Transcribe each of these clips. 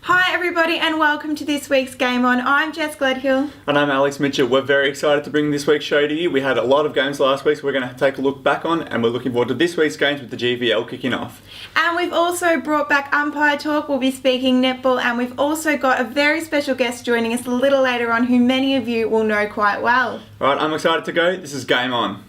Hi everybody and welcome to this week's Game On. I'm Jess Gledhill. And I'm Alex Mitchell. We're very excited to bring this week's show to you. We had a lot of games last week, so we're going to take a look back on, and we're looking forward to this week's games with the GVL kicking off. And we've also brought back umpire talk. We'll be speaking netball, and we've also got a very special guest joining us a little later on who many of you will know quite well. Alright, I'm excited to go. This is Game On.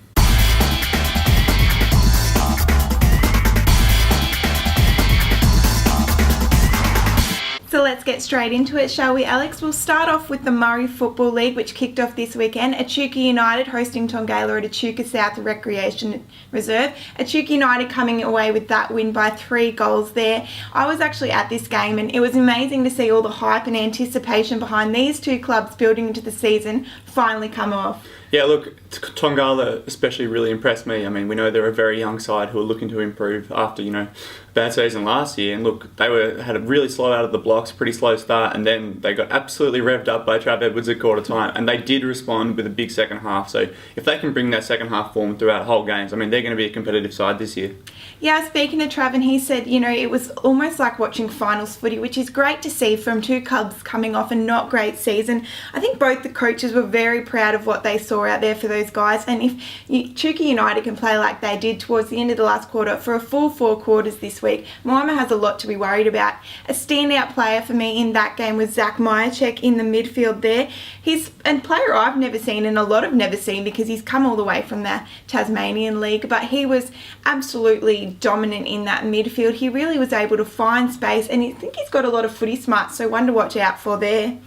So let's get straight into it, shall we, Alex? We'll start off with the Murray Football League, which kicked off this weekend. Echuca United hosting Tongaila at Echuca South Recreation Reserve. Echuca United coming away with that win by 3 goals there. I was actually at this game and it was amazing to see all the hype and anticipation behind these two clubs building into the season finally come off. Yeah, look, Tongaila especially really impressed me. I mean, we know they're a very young side who are looking to improve after, a bad season last year. And look, they had a really slow out of the blocks, pretty slow start, and then they got absolutely revved up by Trav Edwards at quarter time, and they did respond with a big second half. So if they can bring that second half form throughout whole games, I mean, they're going to be a competitive side this year. Yeah, speaking to Trav, and he said, it was almost like watching finals footy, which is great to see from two clubs coming off a not great season. I think both the coaches were very proud of what they saw out there for those guys, and if Echuca United can play like they did towards the end of the last quarter for a full 4 quarters this week, Moama has a lot to be worried about. A standout player for me in that game was Zach Myercheck in the midfield there. He's a player I've never seen, and a lot have never seen, because he's come all the way from the Tasmanian League, but he was absolutely dominant in that midfield. He really was able to find space, and I think he's got a lot of footy smarts, so one to watch out for there.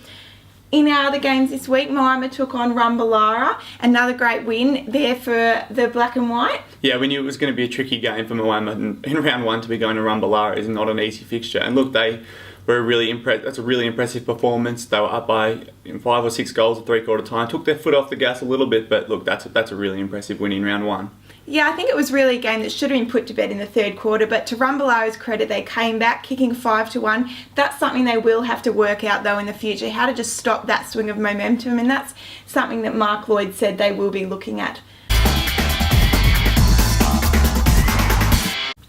In our other games this week, Moama took on Rumballara. Another great win there for the black and white. Yeah, we knew it was going to be a tricky game for Moama, and in round 1 to be going to Rumballara is not an easy fixture. And look, they were really impressed. That's a really impressive performance. They were up by 5 or 6 goals at 3/4 time. Took their foot off the gas a little bit, but look, that's a really impressive win in round 1. Yeah, I think it was really a game that should have been put to bed in the 3rd quarter, but to Rumballara's credit, they came back kicking 5-1. That's something they will have to work out though in the future, how to just stop that swing of momentum, and that's something that Mark Lloyd said they will be looking at.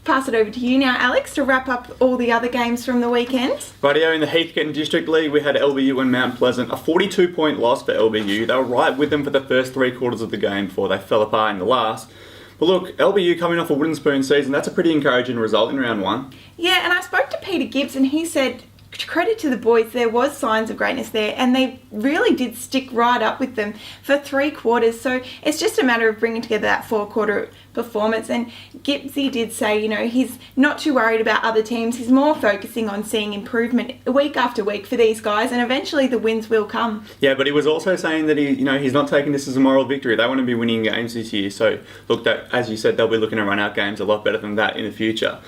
Pass it over to you now, Alex, to wrap up all the other games from the weekend. Rightio, in the Heathcote and District League, we had LBU and Mount Pleasant. A 42-point loss for LBU. They were right with them for the first 3 quarters of the game before they fell apart in the last. But look, LBU coming off a wooden spoon season, that's a pretty encouraging result in round 1. Yeah, and I spoke to Peter Gibbs and he said, credit to the boys, there was signs of greatness there, and they really did stick right up with them for 3 quarters. So it's just a matter of bringing together that 4-quarter performance. And Gibbsy did say, he's not too worried about other teams. He's more focusing on seeing improvement week after week for these guys, and eventually the wins will come. Yeah, but he was also saying that he's not taking this as a moral victory. They want to be winning games this year. So look, that, as you said, they'll be looking to run out games a lot better than that in the future.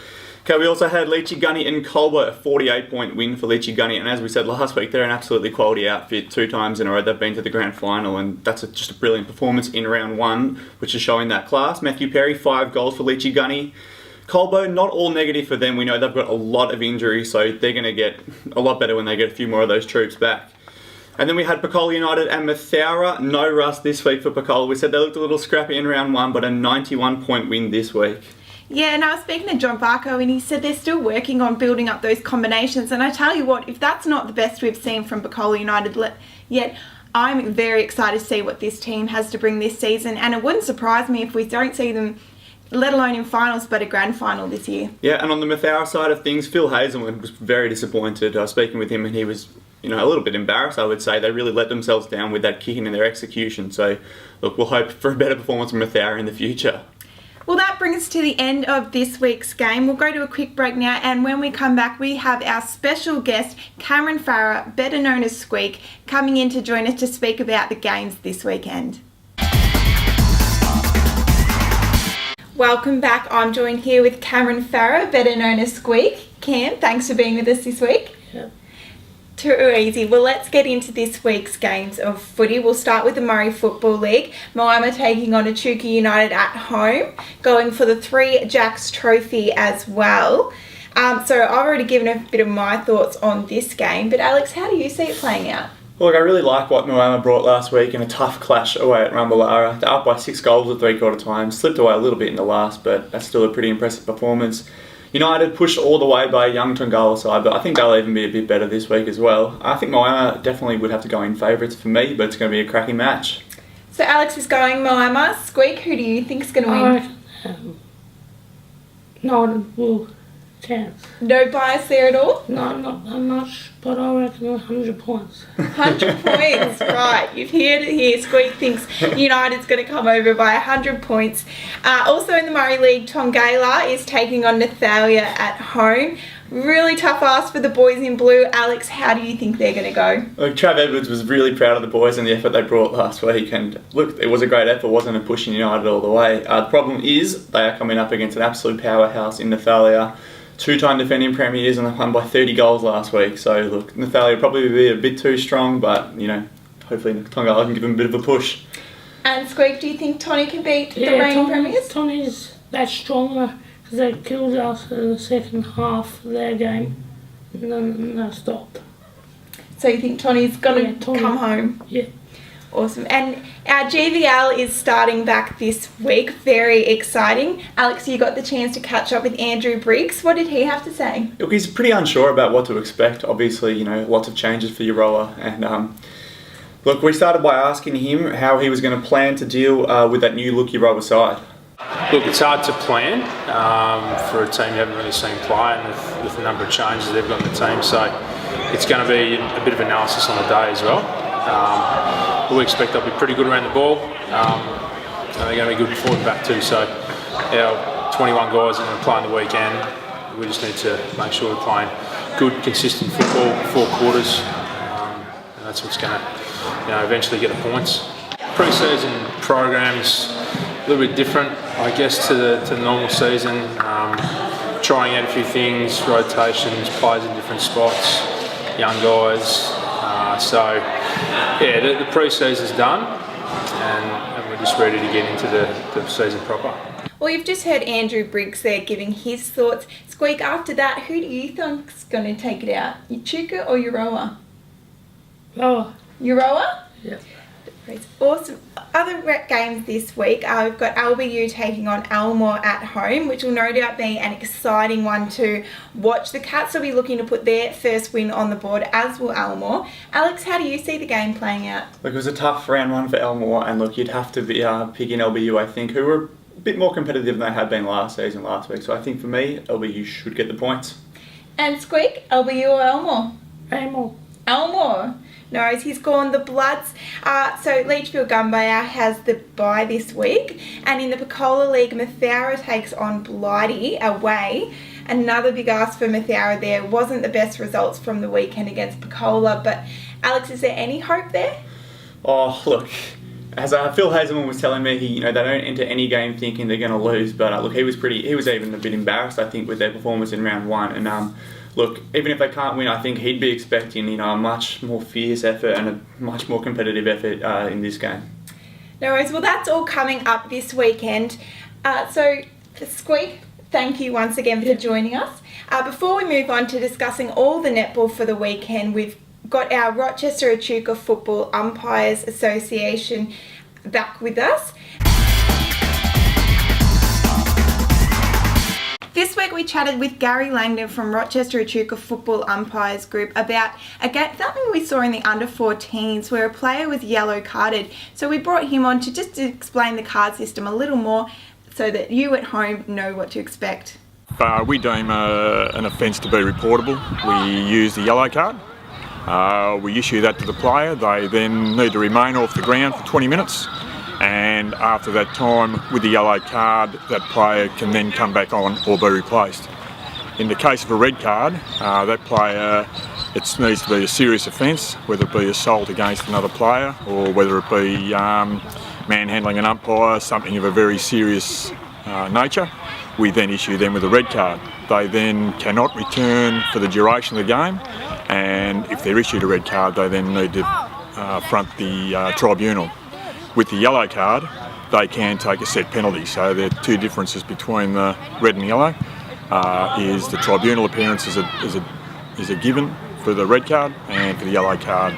Okay, we also had Leachy-Gunny and Goulburn, a 48-point win for Leachy-Gunny, and as we said last week, they're an absolutely quality outfit. 2 times in a row they've been to the grand final, and that's just a brilliant performance in round 1, which is showing that class. Matthew Perry, 5 goals for Leachy-Gunny. Goulburn, not all negative for them. We know they've got a lot of injuries, so they're going to get a lot better when they get a few more of those troops back. And then we had Picola United and Mathaura. No rust this week for Picola. We said they looked a little scrappy in round 1, but a 91-point win this week. Yeah, and I was speaking to John Barco and he said they're still working on building up those combinations. And I tell you what, if that's not the best we've seen from Picola United yet, I'm very excited to see what this team has to bring this season. And it wouldn't surprise me if we don't see them, let alone in finals, but a grand final this year. Yeah, and on the Mathaura side of things, Phil Hazelman was very disappointed. I was speaking with him and he was a little bit embarrassed, I would say. They really let themselves down with that kicking and their execution. So, look, we'll hope for a better performance from Mathaura in the future. Well, that brings us to the end of this week's game. We'll go to a quick break now, and when we come back, we have our special guest, Cameron Farah, better known as Squeak, coming in to join us to speak about the games this weekend. Welcome back. I'm joined here with Cameron Farah, better known as Squeak. Cam, thanks for being with us this week. Yeah. Too easy. Well, let's get into this week's games of footy. We'll start with the Murray Football League. Moama taking on Echuca United at home, going for the 3 Jacks trophy as well. So I've already given a bit of my thoughts on this game, but Alex, how do you see it playing out? Look, I really like what Moama brought last week in a tough clash away at Rumballara. They're up by 6 goals at 3/4 time, slipped away a little bit in the last, but that's still a pretty impressive performance. United pushed all the way by a young Tongala side, but I think they'll even be a bit better this week as well. I think Moama definitely would have to go in favourites for me, but it's going to be a cracking match. So Alex is going Moama. Squeak, who do you think is going to win? United will chance. No bias there at all? No, not that much, but I reckon 100 points. 100 points, right. You've heard it here. Squeak thinks United's going to come over by 100 points. Also in the Murray League, Tongala is taking on Nathalia at home. Really tough ask for the boys in blue. Alex, how do you think they're going to go? Look, Trav Edwards was really proud of the boys and the effort they brought last week. And look, it was a great effort, wasn't it, pushing United all the way. The problem is they are coming up against an absolute powerhouse in Nathalia. 2-time defending premiers, and they won by 30 goals last week. So look, Nathalia probably be a bit too strong, but hopefully Tongala can give them a bit of a push. And Squeak, do you think Tony can beat the reigning premiers? Tony's that stronger because they killed us in the second half of their game, and then they stopped. So you think Tony's going to come home? Yeah. Awesome. And our GVL is starting back this week. Very exciting. Alex, you got the chance to catch up with Andrew Briggs. What did he have to say? Look, he's pretty unsure about what to expect. Obviously, lots of changes for Euroa. And look, we started by asking him how he was going to plan to deal with that new look Euroa side. Look, it's hard to plan for a team you haven't really seen play, and with the number of changes they've got in the team. So it's going to be a bit of analysis on the day as well. We expect they'll be pretty good around the ball. And they're going to be good forward and back too. So our 21 guys are going to play on the weekend. We just need to make sure we're playing good, consistent football, 4 quarters, and that's what's going to, eventually get the points. Pre-season program's a little bit different, I guess, to the normal season. Trying out a few things, rotations, players in different spots, young guys. The pre-season's done, and we're just ready to get into the season proper. Well, you've just heard Andrew Briggs there giving his thoughts. Squeak, after that, who do you think's going to take it out? Chuka or Euroa? Euroa? Yeah. Awesome. Other games this week, we've got LBU taking on Elmore at home, which will no doubt be an exciting one to watch. The Cats will be looking to put their first win on the board, as will Elmore. Alex, how do you see the game playing out? Look, it was a tough round one for Elmore, and look, you'd have to be picking LBU, I think, who were a bit more competitive than they had been last week. So I think for me, LBU should get the points. And Squeak, LBU or Elmore? Elmore. No, he's gone the Bloods. So Leachfield Gunbayer has the bye this week. And in the Picola League, Mathaura takes on Blighty away. Another big ask for Mathaura there. Wasn't the best results from the weekend against Picola. But Alex, is there any hope there? Oh, look, as Phil Hazelman was telling me, they don't enter any game thinking they're going to lose. But look, he was even a bit embarrassed, I think, with their performance in round one. And look, even if they can't win, I think he'd be expecting, a much more fierce effort and a much more competitive effort in this game. No worries. Well, that's all coming up this weekend. So, Squeak, thank you once again for joining us. Before we move on to discussing all the netball for the weekend, we've got our Rochester Echuca Football Umpires Association back with us. This week we chatted with Gary Langdon from Rochester Echuca Football Umpires Group about something we saw in the under-14s where a player was yellow carded. So we brought him on to just explain the card system a little more so that you at home know what to expect. We deem an offence to be reportable. We use the yellow card. We issue that to the player. They then need to remain off the ground for 20 minutes. And after that time, with the yellow card, that player can then come back on or be replaced. In the case of a red card, that player, it needs to be a serious offence, whether it be assault against another player or whether it be manhandling an umpire, something of a very serious nature. We then issue them with a red card. They then cannot return for the duration of the game, and if they're issued a red card, they then need to front the tribunal. With the yellow card, they can take a set penalty. So there are two differences between the red and yellow. Is the tribunal appearance is a given for the red card, and and for the yellow card,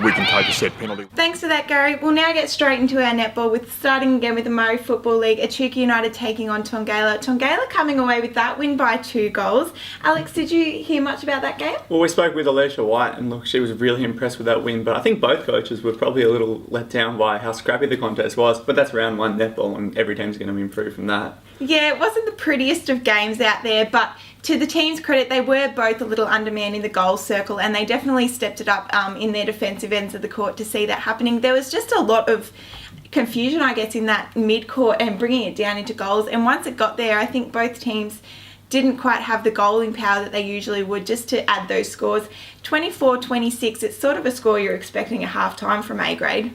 we can take a set penalty. Thanks for that, Gary. We'll now get straight into our netball, with starting again with the Murray Football League. Echuca United taking on Tongala. Tongala coming away with that win by 2 goals. Alex, did you hear much about that game? Well, we spoke with Alicia White, and look, she was really impressed with that win, but I think both coaches were probably a little let down by how scrappy the contest was, but that's round 1 netball, and every team's going to improve from that. Yeah, it wasn't the prettiest of games out there, but to the team's credit, they were both a little undermanned in the goal circle, and they definitely stepped it up in their defensive ends of the court to see that happening. There was just a lot of confusion, I guess, in that mid-court and bringing it down into goals, and once it got there, I think both teams didn't quite have the goaling power that they usually would just to add those scores. 24-26, it's sort of a score you're expecting at half-time from A grade.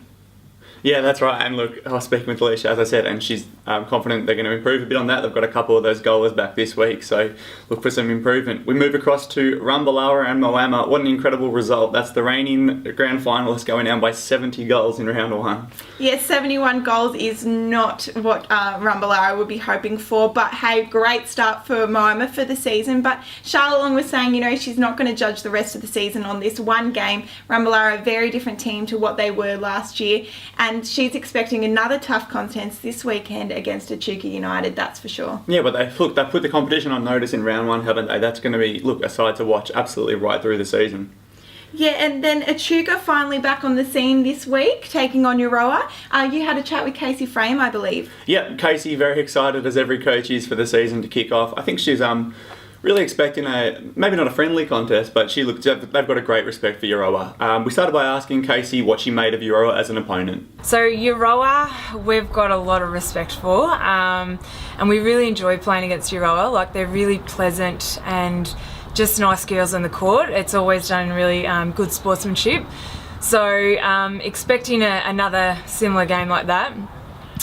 Yeah, that's right. And look, I was speaking with Alicia, as I said, and she's confident they're going to improve a bit on that. They've got a couple of those goalers back this week, so look for some improvement. We move across to Rumballowa and Moama. What an incredible result. That's the reigning grand finalists going down by 70 goals in round 1. Yeah, 71 goals is not what Rumballowa would be hoping for, but hey, great start for Moama for the season. But Charlotte Long was saying, you know, she's not going to judge the rest of the season on this one game. Rumballowa, a very different team to what they were last year, and she's expecting another tough contest this weekend against Echuca United, that's for sure. Yeah, but they put the competition on notice in round 1, haven't they? That's going to be, look, a side to watch absolutely right through the season. Yeah, and then Echuca finally back on the scene this week, taking on Euroa. You had a chat with Casey Frame, I believe. Yeah, Casey very excited, as every coach is, for the season to kick off. I think she's really expecting maybe not a friendly contest, but they've got a great respect for Euroa. We started by asking Casey what she made of Euroa as an opponent. So Euroa, we've got a lot of respect for, and we really enjoy playing against Euroa. Like, they're really pleasant and just nice girls on the court. It's always done really good sportsmanship. So expecting another similar game like that.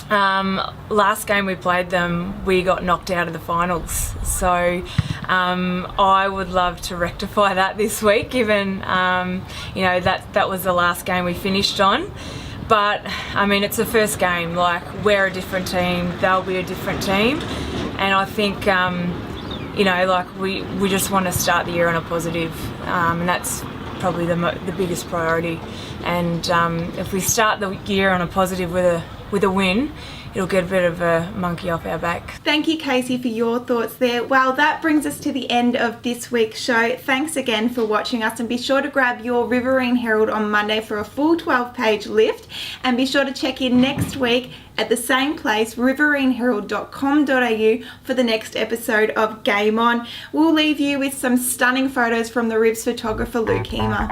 Last game we played them, we got knocked out of the finals. So I would love to rectify that this week, given that was the last game we finished on. But I mean, it's the first game. Like, we're a different team, they'll be a different team, and I think we just want to start the year on a positive, and that's probably the biggest priority. And if we start the year on a positive with a win, it'll get a bit of a monkey off our back. Thank you, Casey, for your thoughts there. Well, that brings us to the end of this week's show. Thanks again for watching us, and be sure to grab your Riverine Herald on Monday for a full 12-page lift, and be sure to check in next week at the same place, riverineherald.com.au, for the next episode of Game On. We'll leave you with some stunning photos from the Rivs photographer Luke Heemer.